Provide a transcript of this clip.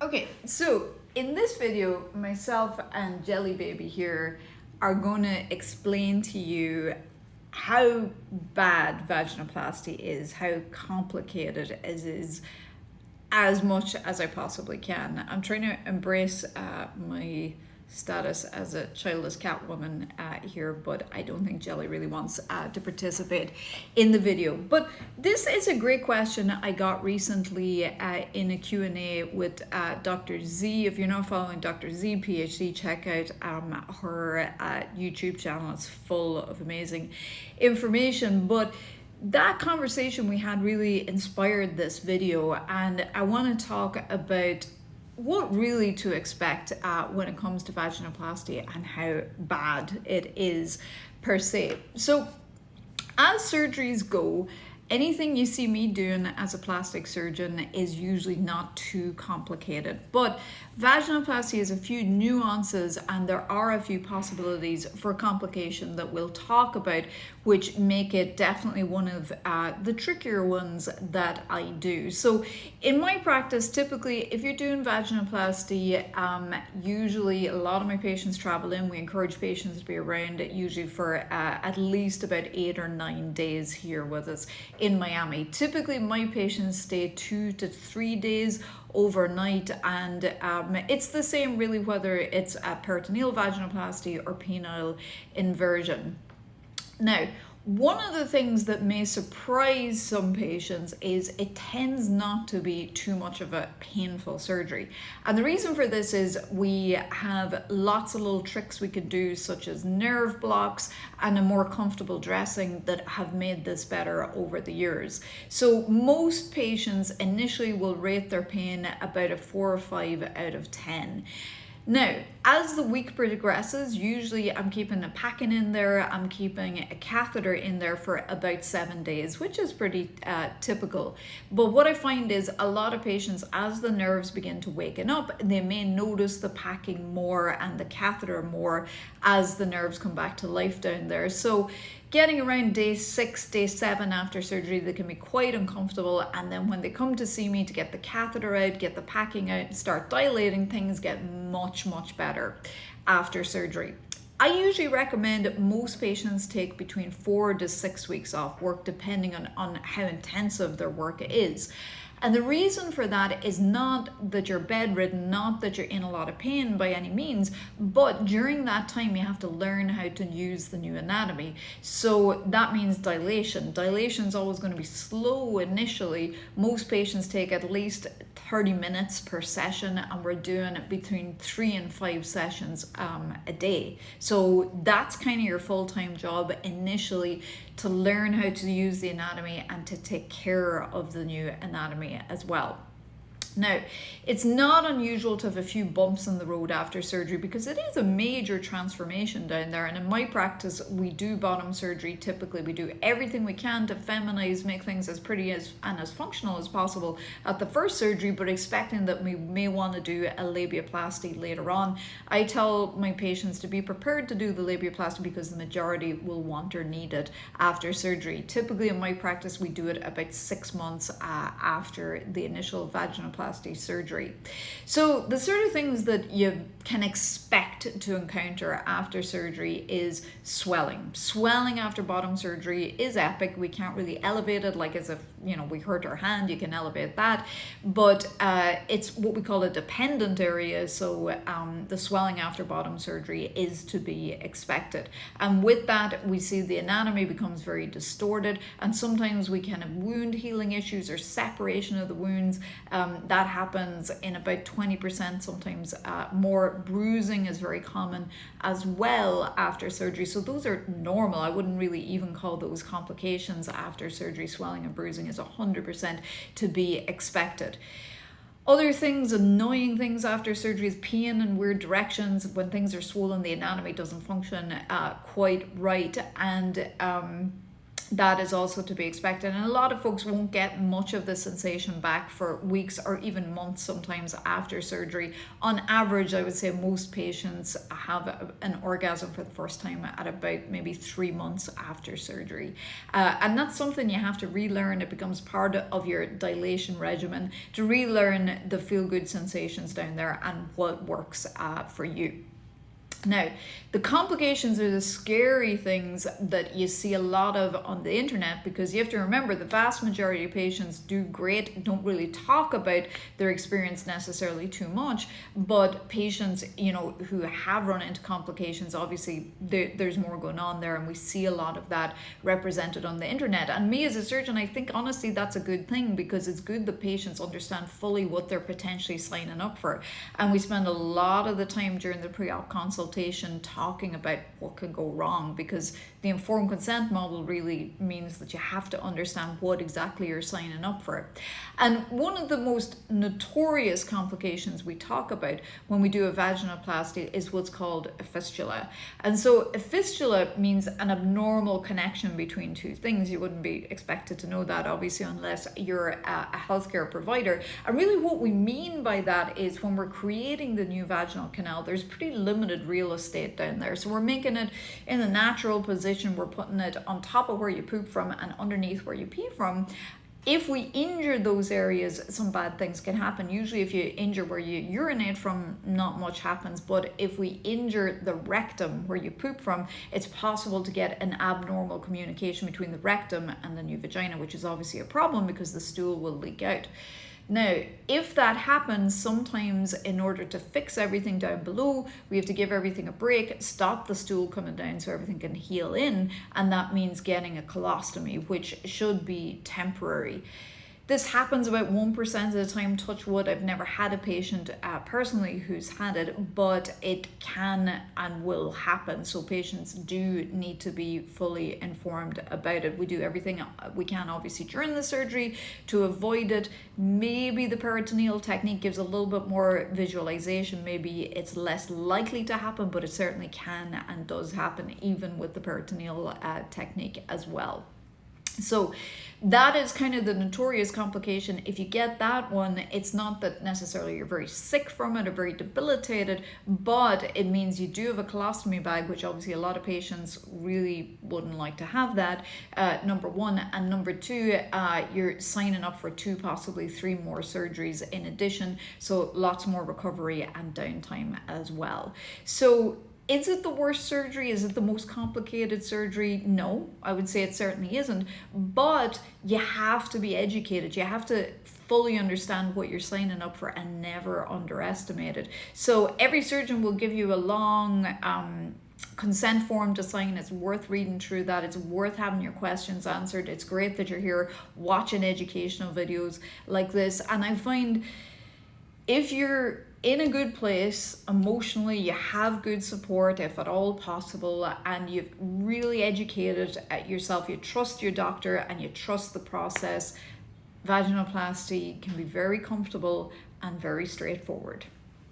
Okay, so in this video, myself and Jelly Baby here are going to explain to you how bad vaginoplasty is, how complicated it is, as much as I possibly can. I'm trying to embrace my status as a childless cat woman here, but I don't think Jelly really wants to participate in the video. But this is a great question I got recently in a Q&A with Dr. Z. If you're not following Dr. Z, PhD, check out her YouTube channel. It's full of amazing information. But that conversation we had really inspired this video, and I want to talk about what really to expect when it comes to vaginoplasty and how bad it is per se. So as surgeries go, anything you see me doing as a plastic surgeon is usually not too complicated, but vaginoplasty has a few nuances and there are a few possibilities for complication that we'll talk about, which make it definitely one of the trickier ones that I do. So in my practice, typically if you're doing vaginoplasty, usually a lot of my patients travel in. We encourage patients to be around usually for at least about 8 or 9 days here with us in Miami. Typically my patients stay 2 to 3 days overnight, and it's the same really whether it's a peritoneal vaginoplasty or penile inversion. Now, one of the things that may surprise some patients is it tends not to be too much of a painful surgery. And the reason for this is we have lots of little tricks we can do, such as nerve blocks and a more comfortable dressing, that have made this better over the years. So most patients initially will rate their pain about a 4 or 5 out of 10. Now, as the week progresses, usually I'm keeping a packing in there, I'm keeping a catheter in there for about 7 days, which is pretty typical. But what I find is a lot of patients, as the nerves begin to waken up, they may notice the packing more and the catheter more as the nerves come back to life down there. So getting around day 6, day 7 after surgery, they can be quite uncomfortable. And then when they come to see me to get the catheter out, get the packing out, and start dilating, things get much, much better after surgery. I usually recommend most patients take between 4 to 6 weeks off work, depending on how intensive their work is. And the reason for that is not that you're bedridden, not that you're in a lot of pain by any means, but during that time you have to learn how to use the new anatomy. So that means dilation. Dilation is always going to be slow initially. Most patients take at least 30 minutes per session, and we're doing between 3 and 5 sessions a day. So that's kind of your full-time job initially, to learn how to use the anatomy and to take care of the new anatomy as well. Now, it's not unusual to have a few bumps in the road after surgery because it is a major transformation down there. And in my practice, we do bottom surgery. Typically, we do everything we can to feminize, make things as pretty and as functional as possible at the first surgery, but expecting that we may want to do a labiaplasty later on. I tell my patients to be prepared to do the labiaplasty because the majority will want or need it after surgery. Typically, in my practice, we do it about 6 months after the initial vaginoplasty surgery. So the sort of things that you can expect to encounter after surgery is swelling. Swelling after bottom surgery is epic. We can't really elevate it like as if, we hurt our hand, you can elevate that. But it's what we call a dependent area. So the swelling after bottom surgery is to be expected. And with that, we see the anatomy becomes very distorted. And sometimes we can have wound healing issues or separation of the wounds. That happens in about 20%, sometimes more. Bruising is very common as well after surgery. So those are normal. I wouldn't really even call those complications after surgery. Swelling and bruising is 100% to be expected. Other things, annoying things after surgery, is pain in weird directions. When things are swollen, the anatomy doesn't function quite right. And that is also to be expected. And a lot of folks won't get much of the sensation back for weeks or even months sometimes after surgery. On average, I would say most patients have an orgasm for the first time at about maybe 3 months after surgery. And that's something you have to relearn. It becomes part of your dilation regimen to relearn the feel-good sensations down there and what works for you. Now, the complications are the scary things that you see a lot of on the internet, because you have to remember the vast majority of patients do great, don't really talk about their experience necessarily too much, but patients, who have run into complications, obviously there's more going on there, and we see a lot of that represented on the internet. And me as a surgeon, I think honestly that's a good thing, because it's good that patients understand fully what they're potentially signing up for. And we spend a lot of the time during the pre-op consultation talking about what could go wrong, because the informed consent model really means that you have to understand what exactly you're signing up for. And one of the most notorious complications we talk about when we do a vaginoplasty is what's called a fistula. And so a fistula means an abnormal connection between two things. You wouldn't be expected to know that, obviously, unless you're a healthcare provider. And really what we mean by that is when we're creating the new vaginal canal, there's pretty limited real estate down there. So we're making it in a natural position. We're putting it on top of where you poop from and underneath where you pee from. If we injure those areas, some bad things can happen. Usually if you injure where you urinate from, not much happens. But if we injure the rectum, where you poop from, it's possible to get an abnormal communication between the rectum and the new vagina, which is obviously a problem because the stool will leak out. Now, if that happens, sometimes in order to fix everything down below, we have to give everything a break, stop the stool coming down so everything can heal in, and that means getting a colostomy, which should be temporary. This happens about 1% of the time, touch wood. I've never had a patient personally who's had it, but it can and will happen. So patients do need to be fully informed about it. We do everything we can, obviously, during the surgery to avoid it. Maybe the peritoneal technique gives a little bit more visualization. Maybe it's less likely to happen, but it certainly can and does happen even with the peritoneal technique as well. So that is kind of the notorious complication. If you get that one, it's not that necessarily you're very sick from it or very debilitated, but it means you do have a colostomy bag, which obviously a lot of patients really wouldn't like to have that, number one. And number two, you're signing up for 2, possibly 3 more surgeries in addition. So lots more recovery and downtime as well. So is it the worst surgery? Is it the most complicated surgery? No, I would say it certainly isn't. But you have to be educated. You have to fully understand what you're signing up for and never underestimate it. So every surgeon will give you a long consent form to sign. It's worth reading through that. It's worth having your questions answered. It's great that you're here watching educational videos like this. And I find if you're in a good place emotionally, you have good support if at all possible, and you've really educated yourself, you trust your doctor and you trust the process, vaginoplasty can be very comfortable and very straightforward.